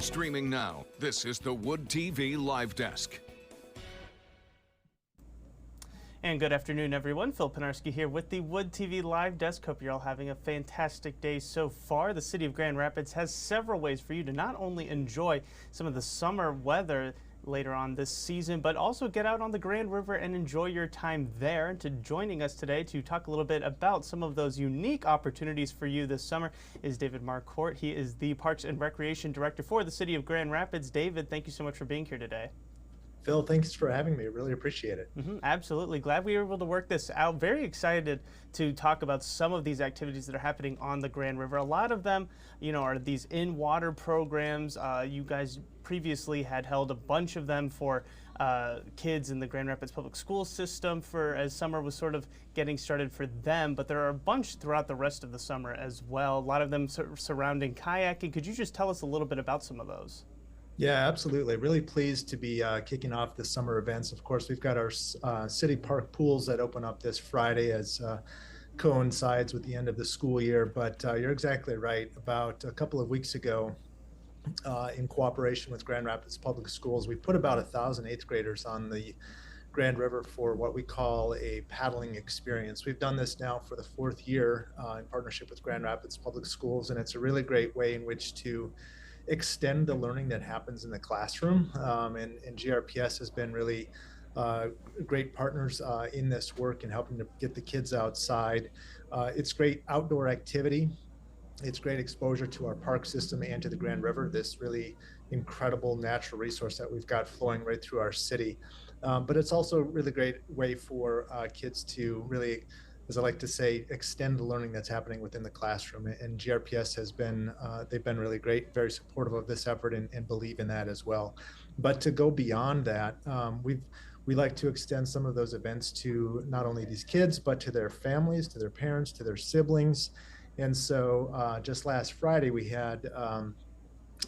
Streaming now, this is the Wood TV Live Desk. And good afternoon, everyone. Phil Penarski here with the Wood TV Live Desk. Hope you're all having a fantastic day so far. The city of Grand Rapids has several ways for you to not only enjoy some of the summer weather later on this season, but also get out on the Grand River and enjoy your time there. And joining us today to talk a little bit about some of those unique opportunities for you this summer is David Marquardt. He is the Parks and Recreation Director for the city of Grand Rapids. David, thank you so much for being here today. Phil, thanks for having me. Really appreciate it. Absolutely. Glad we were able to work this out. Very excited to talk about some of these activities that are happening on the Grand River. A lot of them, are these in-water programs. You guys previously had held a bunch of them for kids in the Grand Rapids public school system as summer was sort of getting started for them, but there are a bunch throughout the rest of the summer as well. A lot of them surrounding kayaking. Could you just tell us a little bit about some of those? Yeah, absolutely. Really pleased to be kicking off the summer events. Of course, we've got our city park pools that open up this Friday as coincides with the end of the school year. But you're exactly right. About a couple of weeks ago, in cooperation with Grand Rapids Public Schools, we put about 1,000 eighth graders on the Grand River for what we call a paddling experience. We've done this now for the fourth year in partnership with Grand Rapids Public Schools, and it's a really great way in which to extend the learning that happens in the classroom. And GRPS has been really great partners in this work and helping to get the kids outside. It's great outdoor activity. It's great exposure to our park system and to the Grand River, this really incredible natural resource that we've got flowing right through our city. But it's also a really great way for kids to really, as I like to say, extend the learning that's happening within the classroom. And GRPS has been, they've been really great, very supportive of this effort and believe in that as well. But to go beyond that, we like to extend some of those events to not only these kids, but to their families, to their parents, to their siblings. And so just last Friday, we had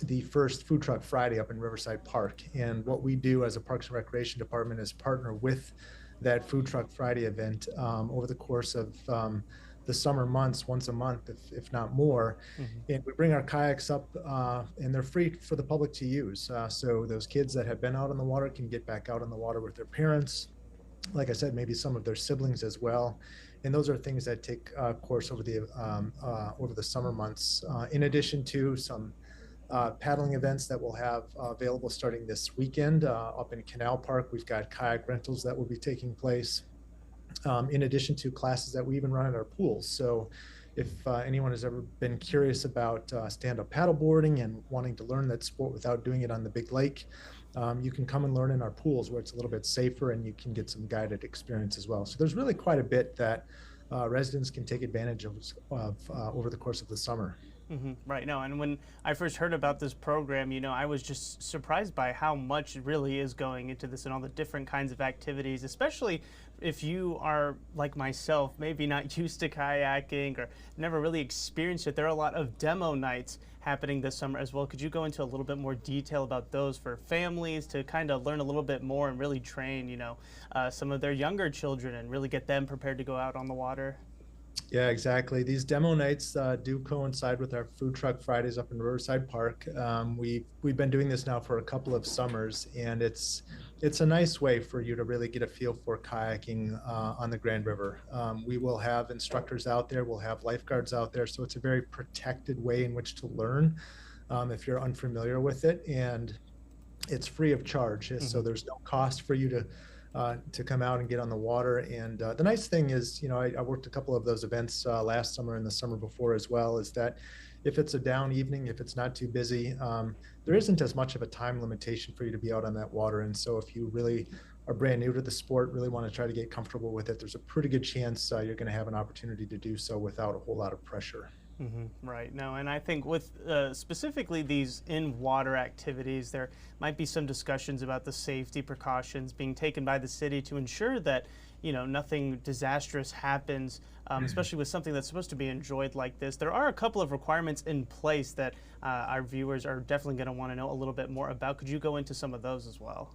the first Food Truck Friday up in Riverside Park. And what we do as a Parks and Recreation Department is partner with that Food Truck Friday event over the course of the summer months, once a month, if not more. And we bring our kayaks up and they're free for the public to use. So those kids that have been out on the water can get back out on the water with their parents. Like I said, maybe some of their siblings as well. And those are things that take course over the summer months, in addition to some paddling events that we'll have available starting this weekend up in Canal Park. We've got kayak rentals that will be taking place, in addition to classes that we even run at our pools. So if anyone has ever been curious about stand-up paddleboarding and wanting to learn that sport without doing it on the big lake, you can come and learn in our pools where it's a little bit safer and you can get some guided experience as well. So there's really quite a bit that residents can take advantage of over the course of the summer. Right. No, and when I first heard about this program, I was just surprised by how much really is going into this and all the different kinds of activities, especially if you are like myself, maybe not used to kayaking or never really experienced it. There are a lot of demo nights happening this summer as well. Could you go into a little bit more detail about those for families to kind of learn a little bit more and really train, some of their younger children and really get them prepared to go out on the water? Yeah, exactly. These demo nights do coincide with our Food Truck Fridays up in Riverside Park. We've been doing this now for a couple of summers, and it's a nice way for you to really get a feel for kayaking on the Grand River. We will have instructors out there, we'll have lifeguards out there, so it's a very protected way in which to learn if you're unfamiliar with it, and it's free of charge. So there's no cost for you to come out and get on the water. And the nice thing is, I worked a couple of those events last summer and the summer before as well, is that if it's a down evening, if it's not too busy, there isn't as much of a time limitation for you to be out on that water. And so if you really are brand new to the sport, really want to try to get comfortable with it, there's a pretty good chance you're going to have an opportunity to do so without a whole lot of pressure. Right. No, and I think with specifically these in-water activities, there might be some discussions about the safety precautions being taken by the city to ensure that, nothing disastrous happens, especially with something that's supposed to be enjoyed like this. There are a couple of requirements in place that our viewers are definitely going to want to know a little bit more about. Could you go into some of those as well?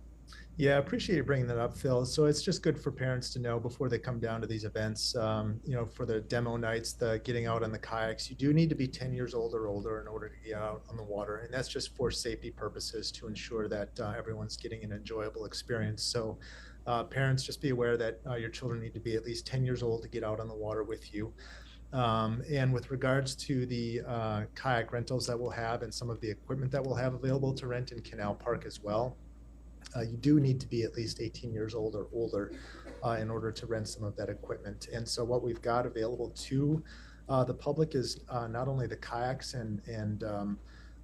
Yeah, I appreciate you bringing that up, Phil. So it's just good for parents to know before they come down to these events, for the demo nights, the getting out on the kayaks, you do need to be 10 years old or older in order to get out on the water. And that's just for safety purposes to ensure that everyone's getting an enjoyable experience. So parents, just be aware that your children need to be at least 10 years old to get out on the water with you. And with regards to the kayak rentals that we'll have and some of the equipment that we'll have available to rent in Canal Park as well, you do need to be at least 18 years old or older in order to rent some of that equipment. And so what we've got available to the public is not only the kayaks and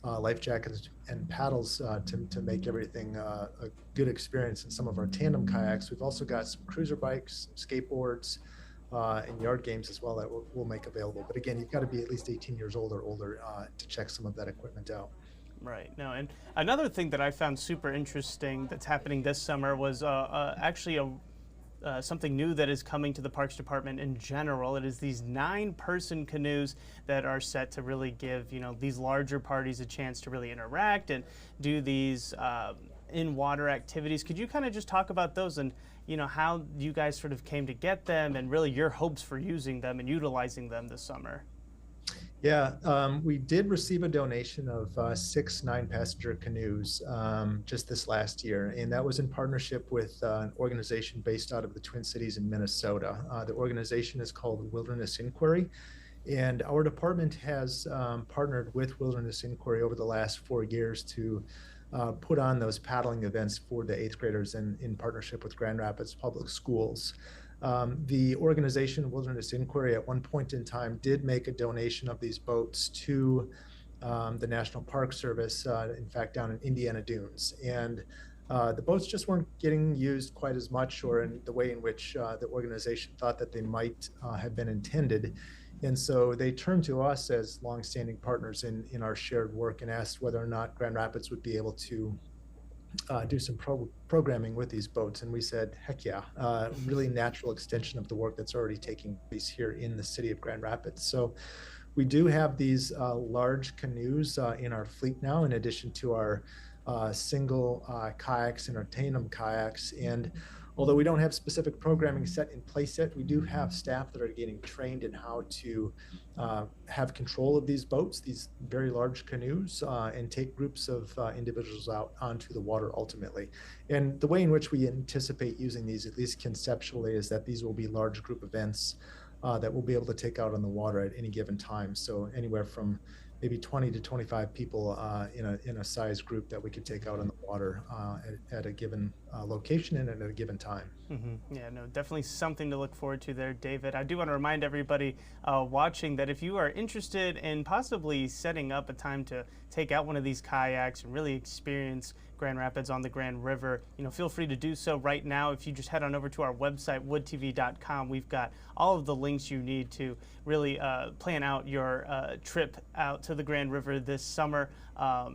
life jackets and paddles to make everything a good experience in some of our tandem kayaks. We've also got some cruiser bikes, skateboards, and yard games as well that we'll make available. But again, you've got to be at least 18 years old or older to check some of that equipment out. Right. No, and another thing that I found super interesting that's happening this summer was actually something new that is coming to the Parks Department in general. It is these 9-person canoes that are set to really give these larger parties a chance to really interact and do these in-water activities. Could you kind of just talk about those and how you guys sort of came to get them and really your hopes for using them and utilizing them this summer? Yeah, we did receive a donation of 6 9-passenger canoes just this last year, and that was in partnership with an organization based out of the Twin Cities in Minnesota. The organization is called Wilderness Inquiry, and our department has partnered with Wilderness Inquiry over the last 4 years to put on those paddling events for the 8th graders in partnership with Grand Rapids Public Schools. The organization Wilderness Inquiry at one point in time did make a donation of these boats to the National Park Service, in fact, down in Indiana Dunes. And the boats just weren't getting used quite as much or in the way in which the organization thought that they might have been intended. And so they turned to us as longstanding partners in our shared work and asked whether or not Grand Rapids would be able to do some programming with these boats, and we said, heck yeah, really natural extension of the work that's already taking place here in the city of Grand Rapids. So we do have these large canoes in our fleet now, in addition to our single kayaks and our tandem kayaks. And although we don't have specific programming set in place yet, we do have staff that are getting trained in how to have control of these boats, these very large canoes, and take groups of individuals out onto the water ultimately. And the way in which we anticipate using these, at least conceptually, is that these will be large group events that we'll be able to take out on the water at any given time. So anywhere from maybe 20 to 25 people in a size group that we could take out on the water at a given location and at a given time. Mm-hmm. Yeah, no, definitely something to look forward to there, David. I do want to remind everybody watching that if you are interested in possibly setting up a time to take out one of these kayaks and really experience Grand Rapids on the Grand River, feel free to do so right now. If you just head on over to our website, woodtv.com, we've got all of the links you need to really plan out your trip out to the Grand River this summer.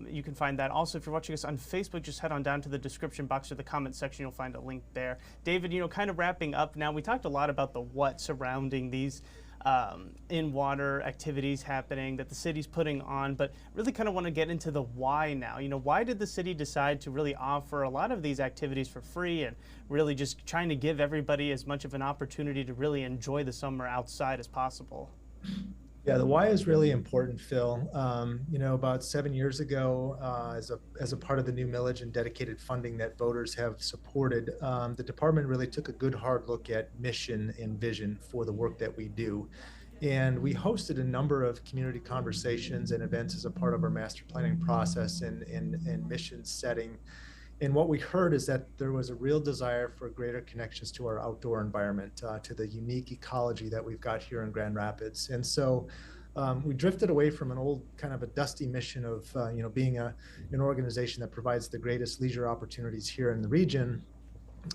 You can find that. Also, if you're watching us on Facebook, just head on down to the description box or the comment section. You'll find a link there. David, kind of wrapping up now, we talked a lot about the what surrounding these in-water activities happening that the city's putting on, but really kind of want to get into the why now. Why did the city decide to really offer a lot of these activities for free and really just trying to give everybody as much of an opportunity to really enjoy the summer outside as possible? Yeah, the why is really important, Phil. About 7 years ago, as a part of the new millage and dedicated funding that voters have supported, the department really took a good hard look at mission and vision for the work that we do. And we hosted a number of community conversations and events as a part of our master planning process and mission setting. And what we heard is that there was a real desire for greater connections to our outdoor environment, to the unique ecology that we've got here in Grand Rapids. And so we drifted away from an old kind of a dusty mission of, being an organization that provides the greatest leisure opportunities here in the region,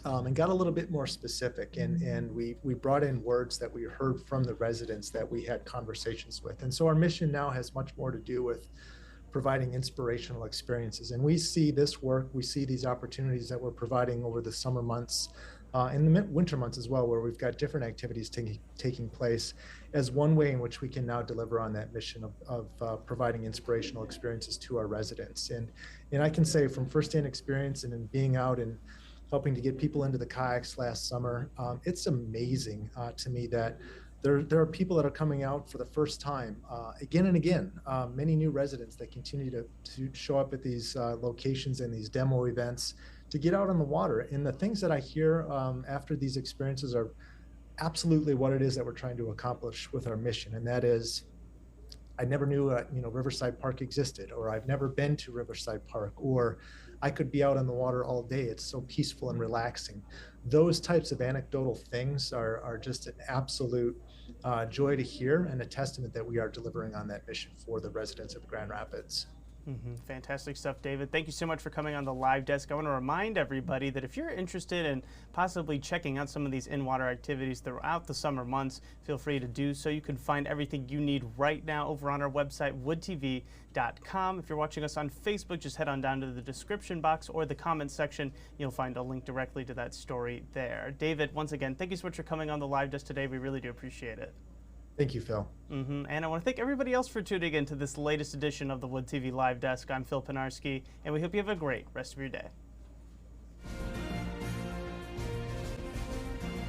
and got a little bit more specific. And we brought in words that we heard from the residents that we had conversations with. And so our mission now has much more to do with providing inspirational experiences. And we see this work, we see these opportunities that we're providing over the summer months and the winter months as well, where we've got different activities taking place as one way in which we can now deliver on that mission of providing inspirational experiences to our residents. And I can say from firsthand experience and in being out and helping to get people into the kayaks last summer. It's amazing to me that there are people that are coming out for the first time again and again. Many new residents that continue to show up at these locations and these demo events to get out on the water. And the things that I hear after these experiences are absolutely what it is that we're trying to accomplish with our mission, and that is, I never knew Riverside Park existed, or I've never been to Riverside Park, or I could be out on the water all day. It's so peaceful and relaxing. Those types of anecdotal things are just an absolute joy to hear, and a testament that we are delivering on that mission for the residents of Grand Rapids. Fantastic stuff, David. Thank you so much for coming on the live desk. I want to remind everybody that if you're interested in possibly checking out some of these in-water activities throughout the summer months, feel free to do so. You can find everything you need right now over on our website, woodtv.com. If you're watching us on Facebook, just head on down to the description box or the comment section. You'll find a link directly to that story there. David, once again, thank you so much for coming on the live desk today. We really do appreciate it. Thank you, Phil. And I want to thank everybody else for tuning in to this latest edition of the Wood TV Live Desk. I'm Phil Pinarski, and we hope you have a great rest of your day.